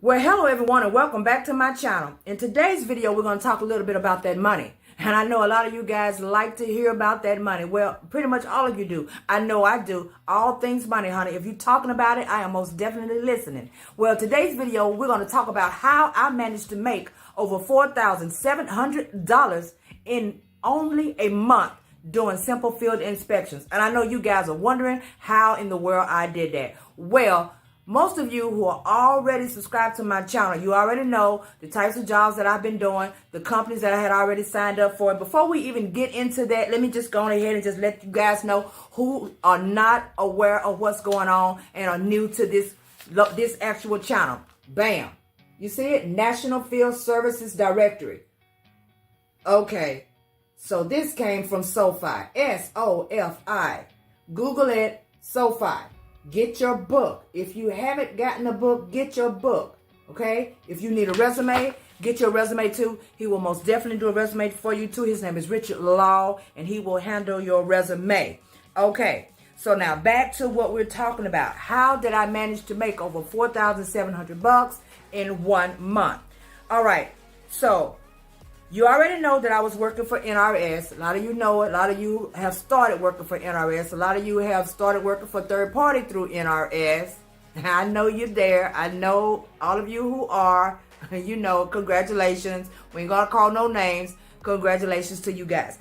Well, hello everyone and welcome back to my channel. In today's video, we're going to talk a little bit about that money. And I know a lot of you guys like to hear about that money. Well, pretty much all of you do. I know I do. All things money, honey. If you're talking about it, I am most definitely listening. Well, today's video, we're going to talk about how I managed to make over $4,700 in only a month doing simple field inspections. And I know you guys are wondering how in the world I did that. Well, most of you who are already subscribed to my channel, you already know the types of jobs that I've been doing, the companies that I had already signed up for. Before we even get into that, let me just go ahead and just let you guys know who are not aware of what's going on and are new to this actual channel. Bam. You see it? National Field Services Directory. Okay. So this came from SoFi. S-O-F-I. Google it, SoFi. Get your book. If you haven't gotten a book, get your book. Okay? If you need a resume, get your resume too. He will most definitely do a resume for you too. His name is Richard Law, and he will handle your resume. Okay. So now back to what we're talking about. How did I manage to make over $4,700 in 1 month? All right. So you already know that I was working for NRS. A lot of you know it. A lot of you have started working for NRS. A lot of you have started working for third party through NRS. I know you're there. I know all of you who are. You know, congratulations. We ain't gonna call no names. Congratulations to you guys.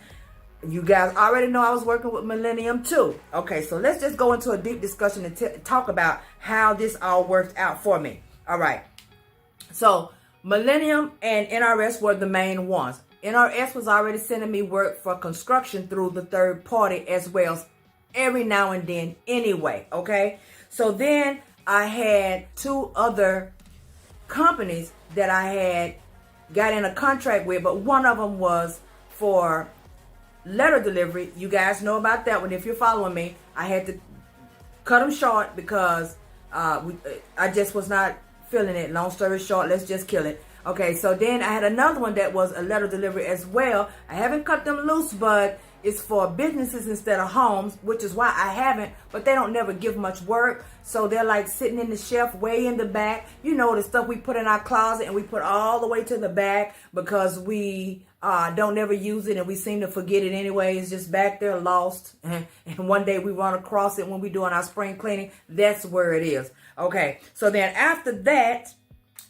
You guys already know I was working with Millennium too. Okay, so let's just go into a deep discussion and talk about how this all worked out for me. All right. So Millennium and NRS were the main ones. NRS was already sending me work for construction through the third party as well, every now and then anyway, okay? So then I had 2 other companies that I had got in a contract with, but one of them was for letter delivery. You guys know about that one. If you're following me, I had to cut them short because I just was not feeling it. Long story short, let's just kill it. Okay, so then I had another one that was a letter delivery as well. I haven't cut them loose, but it's for businesses instead of homes, which is why I haven't, but they don't never give much work. So they're like sitting in the shelf way in the back. You know, the stuff we put in our closet and we put all the way to the back because we don't ever use it and we seem to forget it anyway. It's just back there lost. And one day we run across it when we're doing our spring cleaning. That's where it is. Okay, so then after that,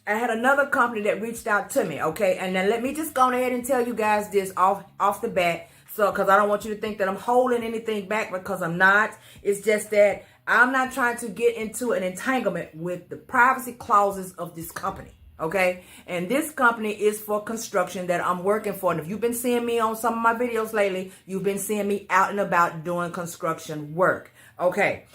I had another company that reached out to me, okay? And then let me just go ahead and tell you guys this off the bat, so because I don't want you to think that I'm holding anything back, because I'm not. It's just that I'm not trying to get into an entanglement with the privacy clauses of this company, okay? And this company is for construction that I'm working for. And if you've been seeing me on some of my videos lately, you've been seeing me out and about doing construction work, okay?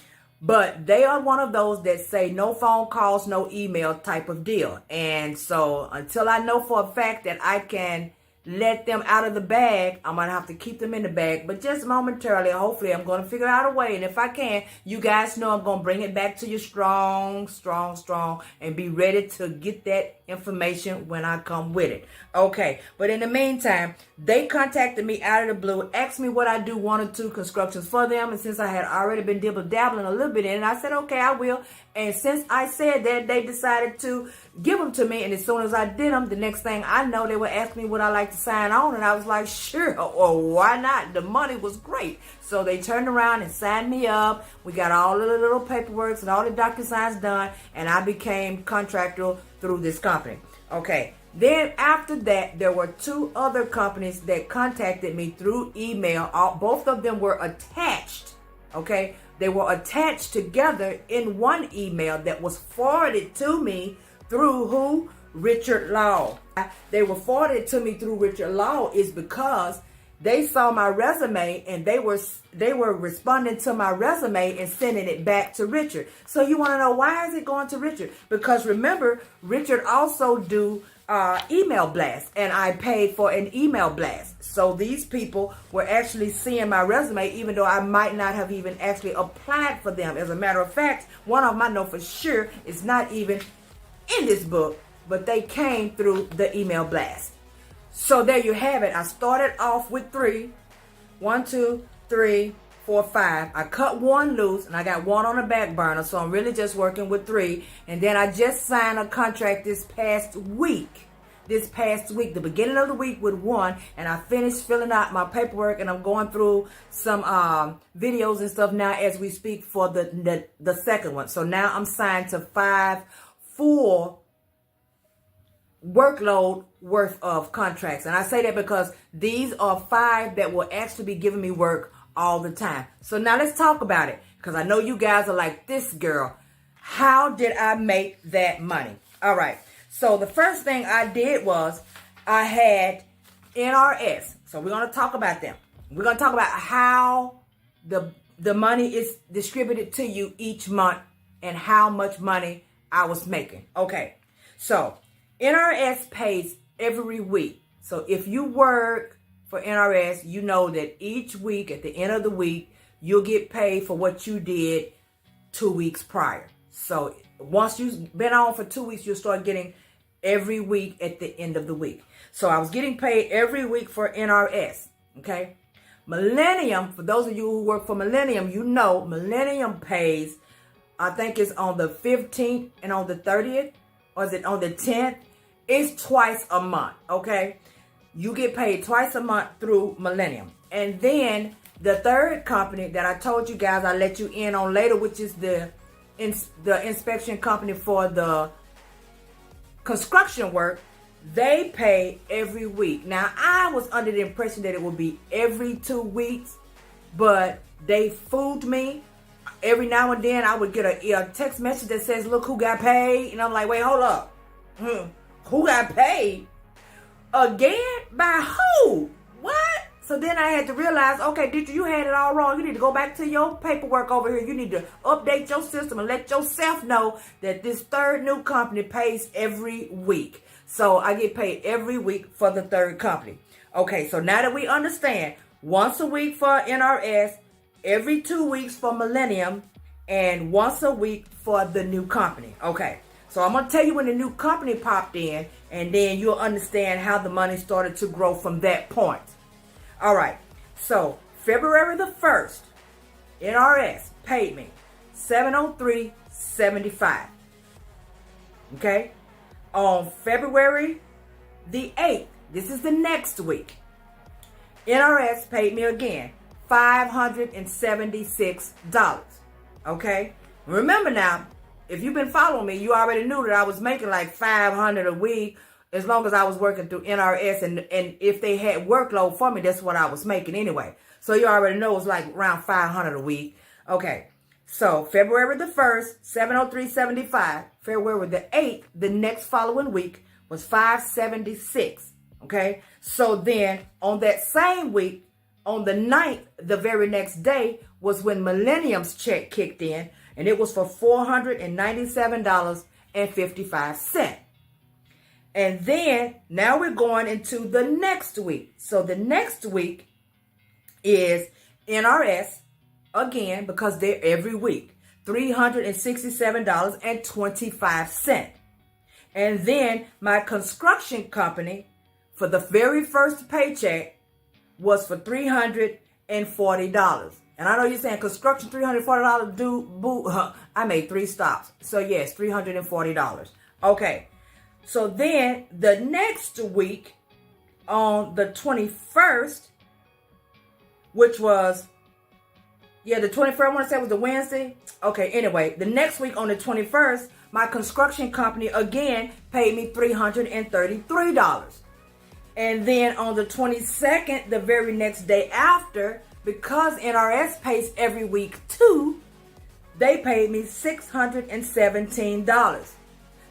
But they are one of those that say no phone calls, no email type of deal. And so until I know for a fact that I can let them out of the bag, I'm going to have to keep them in the bag. But just momentarily, hopefully, I'm going to figure out a way. And if I can, you guys know I'm going to bring it back to you strong, strong, strong. And be ready to get that information when I come with it. Okay. But in the meantime, they contacted me out of the blue, asked me what I do 1 or 2 constructions for them. And since I had already been dibble-dabbling a little bit in it, I said, okay, I will. And since I said that, they decided to give them to me. And as soon as I did them, the next thing I know, they would ask me would I like to sign on. And I was like, sure, or why not? The money was great. So they turned around and signed me up. We got all the little paperwork and all the DocuSigns done. And I became contractual through this company. Okay. Then after that, there were 2 other companies that contacted me through email. Both of them were attached. Okay. They were attached together in one email that was forwarded to me through who? Richard Law. They were forwarded to me through Richard Law is because they saw my resume and they were responding to my resume and sending it back to Richard. So you want to know why is it going to Richard? Because remember, Richard also do email blast, and I paid for an email blast. So these people were actually seeing my resume, even though I might not have even actually applied for them. As a matter of fact, one of them I know for sure is not even in this book, but they came through the email blast. So there you have it. I started off with 3. 1, 2, 3, for 5. I cut 1 loose, and I got 1 on the back burner, so I'm really just working with 3. And then I just signed a contract this past week, the beginning of the week, with 1, and I finished filling out my paperwork, and I'm going through some videos and stuff now as we speak for the second one. So now I'm signed to 5 full workload worth of contracts. And I say that because these are 5 that will actually be giving me work all the time. So now let's talk about it, because I know you guys are like, this girl, how did I make that money? All right. So the first thing I did was I had NRS. So we're going to talk about them. We're going to talk about how the money is distributed to you each month and how much money I was making. Okay. So NRS pays every week. So if you work for NRS, you know that each week, at the end of the week, you'll get paid for what you did 2 weeks prior. So once you've been on for 2 weeks, you'll start getting every week at the end of the week. So I was getting paid every week for NRS. Okay. Millennium, for those of you who work for Millennium, you know Millennium pays, I think it's on the 15th and on the 30th, or is it on the 10th? It's twice a month. Okay. You get paid twice a month through Millennium. And then the third company that I told you guys I'll let you in on later, which is the inspection company for the construction work, they pay every week. Now, I was under the impression that it would be every 2 weeks, but they fooled me. Every now and then I would get a text message that says, look who got paid. And I'm like, wait, hold up. Who got paid? Again? By who? What? So then I had to realize, okay, Deitra, you had it all wrong. You need to go back to your paperwork over here. You need to update your system and let yourself know that this third new company pays every week. So I get paid every week for the third company. Okay, so now that we understand, once a week for NRS, every 2 weeks for Millennium, and once a week for the new company. Okay, so I'm going to tell you when the new company popped in, and then you'll understand how the money started to grow from that point. All right, so February the 1st, NRS paid me $703.75. Okay, on February the 8th, this is the next week, NRS paid me again $576. Okay, remember now, if you've been following me, you already knew that I was making like $500 a week as long as I was working through NRS, and if they had workload for me, that's what I was making anyway. So you already know it's like around $500 a week. Okay, so February the 1st, $703.75. February the 8th, the next following week, was $576. Okay, so then on that same week, on the 9th, the very next day, was when Millennium's check kicked in, and it was for $497.55. And then now we're going into the next week. So the next week is NRS again, because they're every week, $367.25. And then my construction company for the very first paycheck was for $340. And I know you're saying construction $340, boo. I made 3 stops. So yes, $340. Okay. So then the next week on the 21st, which was, the 21st, I want to say was the Wednesday. Okay, anyway, the next week on the 21st, my construction company again paid me $333. And then on the 22nd, the very next day after, because NRS pays every week too, they paid me $617.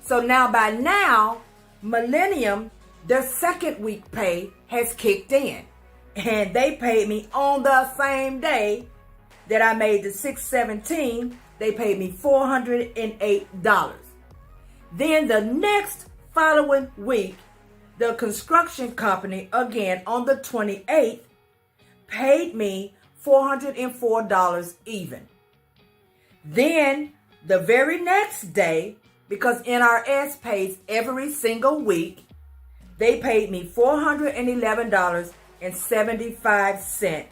So now by now, Millennium, their second week pay has kicked in. And they paid me on the same day that I made the $617, they paid me $408. Then the next following week, the construction company, again on the 28th, paid me $404 even. Then the very next day, because NRS pays every single week, they paid me $411.75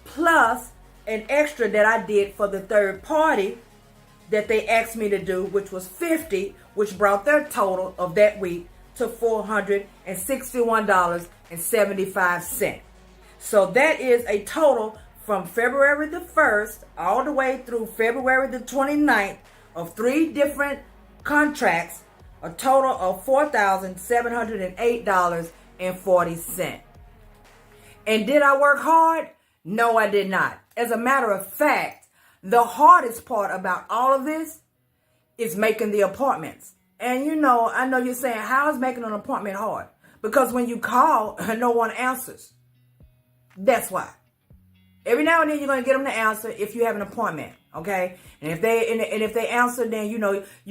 plus an extra that I did for the third party that they asked me to do, which was $50, which brought their total of that week to $461.75. So that is a total from February the 1st all the way through February the 29th of 3 different contracts, a total of $4,708.40. And did I work hard? No, I did not. As a matter of fact, the hardest part about all of this is making the appointments. And I know you're saying, how is making an appointment hard? Because when you call, no one answers. That's why. Every now and then you're going to get them to answer if you have an appointment, okay? And if they answer, then you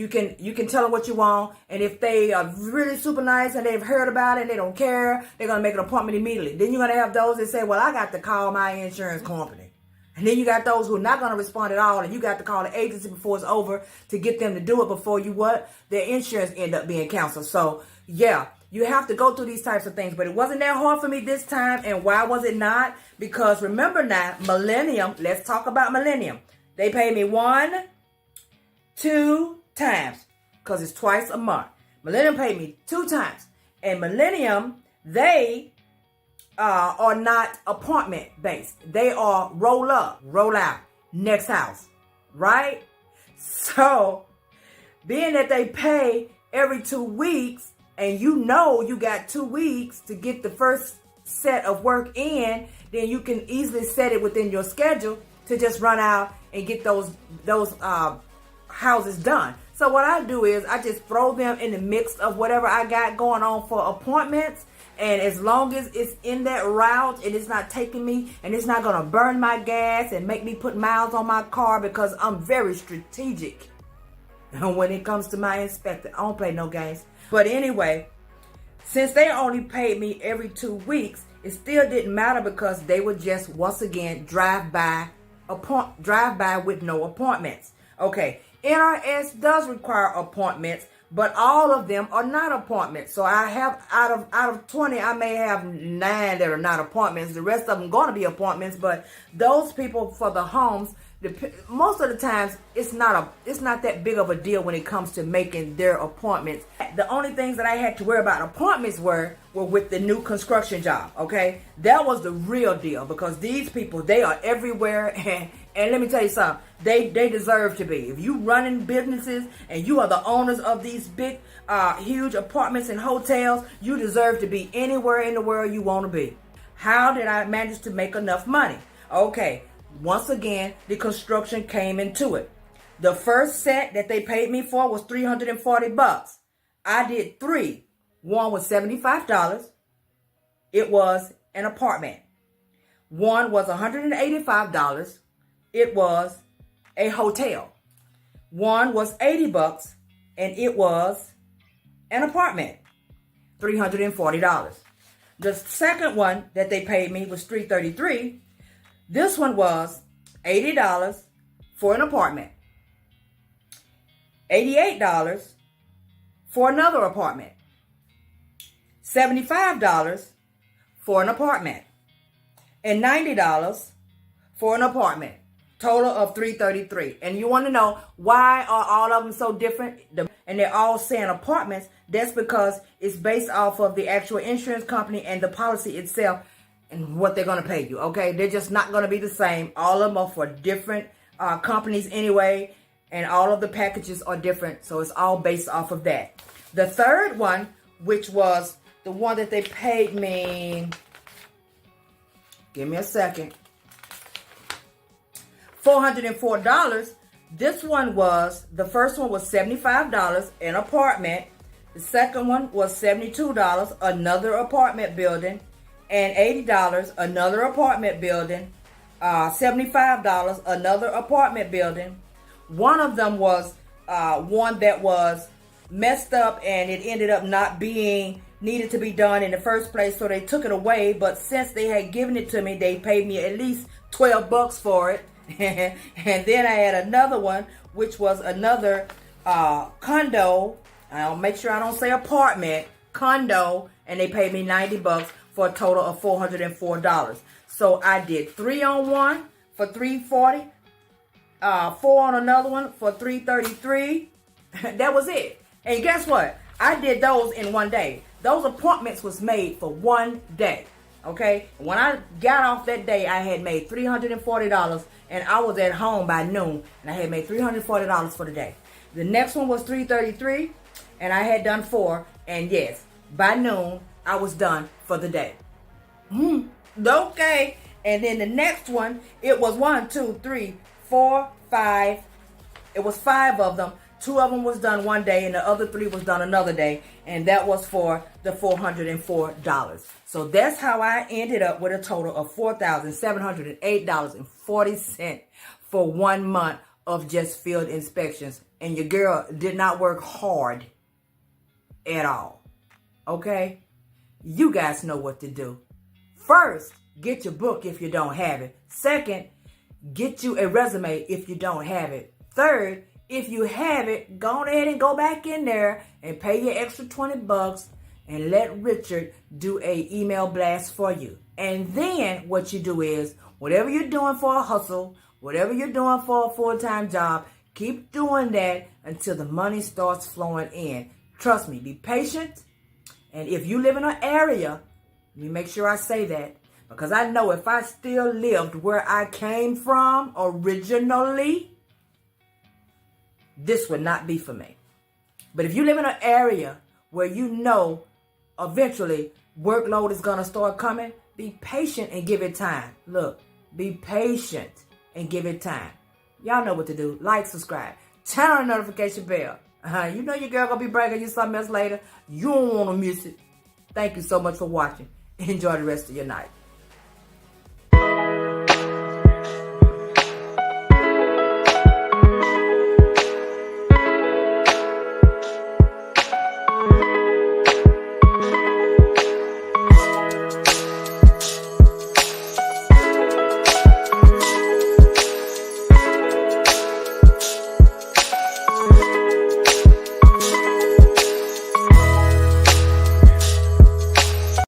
can tell them what you want. And if they are really super nice and they've heard about it and they don't care, they're going to make an appointment immediately. Then you're going to have those that say, well, I got to call my insurance company. And then you got those who are not going to respond at all, and you got to call the agency before it's over to get them to do it before their insurance end up being canceled. So, yeah, you have to go through these types of things. But it wasn't that hard for me this time. And why was it not? Because remember now, Millennium, let's talk about Millennium. They paid me 2 times because it's twice a month. Millennium paid me 2 times. And Millennium, they are not appointment based. They are roll up, roll out, next house, right? So being that they pay every 2 weeks and you got 2 weeks to get the first set of work in, then you can easily set it within your schedule to just run out and get those houses done. So what I do is I just throw them in the mix of whatever I got going on for appointments. And as long as it's in that route and it's not taking me and it's not going to burn my gas and make me put miles on my car, because I'm very strategic when it comes to my inspector. I don't play no games. But anyway, since they only paid me every 2 weeks, it still didn't matter because they would just once again drive by with no appointments. Okay, NRS does require appointments, but all of them are not appointments. So I have out of 20, I may have 9 that are not appointments. The rest of them going to be appointments. But those people for the homes, most of the times it's not that big of a deal when it comes to making their appointments. The only things that I had to worry about appointments were with the new construction job. Okay, that was the real deal, because these people, they are everywhere. And let me tell you something, they deserve to be. If you running businesses and you are the owners of these big, huge apartments and hotels, you deserve to be anywhere in the world you want to be. How did I manage to make enough money? Okay, once again, the construction came into it. The first set that they paid me for was $340. I did 3. One was $75. It was an apartment. One was $185. It was a hotel. One was $80, and it was an apartment. $340. The second one that they paid me was $333. This one was $80 for an apartment. $88 for another apartment. $75 for an apartment. And $90 for an apartment. Total of $333. And you want to know why are all of them so different? And they're all saying apartments. That's because it's based off of the actual insurance company and the policy itself and what they're going to pay you. Okay, they're just not going to be the same. All of them are for different companies anyway, and all of the packages are different. So it's all based off of that. The third one, which was the one that they paid me, give me a second, $404. This one was, the first one was $75, an apartment. The second one was $72, another apartment building. And $80, another apartment building. $75, another apartment building. One of them was one that was messed up and it ended up not being needed to be done in the first place, so they took it away. But since they had given it to me, they paid me at least $12 for it. And then I had another one, which was another condo. I'll make sure I don't say apartment, condo, and they paid me $90 for a total of $404. So I did 3 on one for for $340. 4 on another one for $333. That was it. And guess what? I did those in one day. Those appointments was made for one day. Okay? When I got off that day, I had made $340, and I was at home by noon, and I had made $340 for the day. The next one was $333, and I had done 4, and yes, by noon, I was done for the day. Okay. And then the next one, it was 1, 2, 3, 4, 5. It was 5 of them. 2 of them was done one day, and the other 3 was done another day, and that was for the $404. So that's how I ended up with a total of $4,708.40 for 1 month of just field inspections. And your girl did not work hard at all. Okay? You guys know what to do. First, get your book if you don't have it. Second, get you a resume if you don't have it. Third, if you have it, go ahead and go back in there and pay your extra $20 and let Richard do a email blast for you. And then what you do is, whatever you're doing for a hustle, whatever you're doing for a full-time job, keep doing that until the money starts flowing in. Trust me, be patient. And if you live in an area, let me make sure I say that, because I know if I still lived where I came from originally, this would not be for me. But if you live in an area where you know eventually workload is going to start coming, be patient and give it time. Look, be patient and give it time. Y'all know what to do. Like, subscribe, turn on the notification bell. You know your girl going to be bringing you something else later. You don't want to miss it. Thank you so much for watching. Enjoy the rest of your night.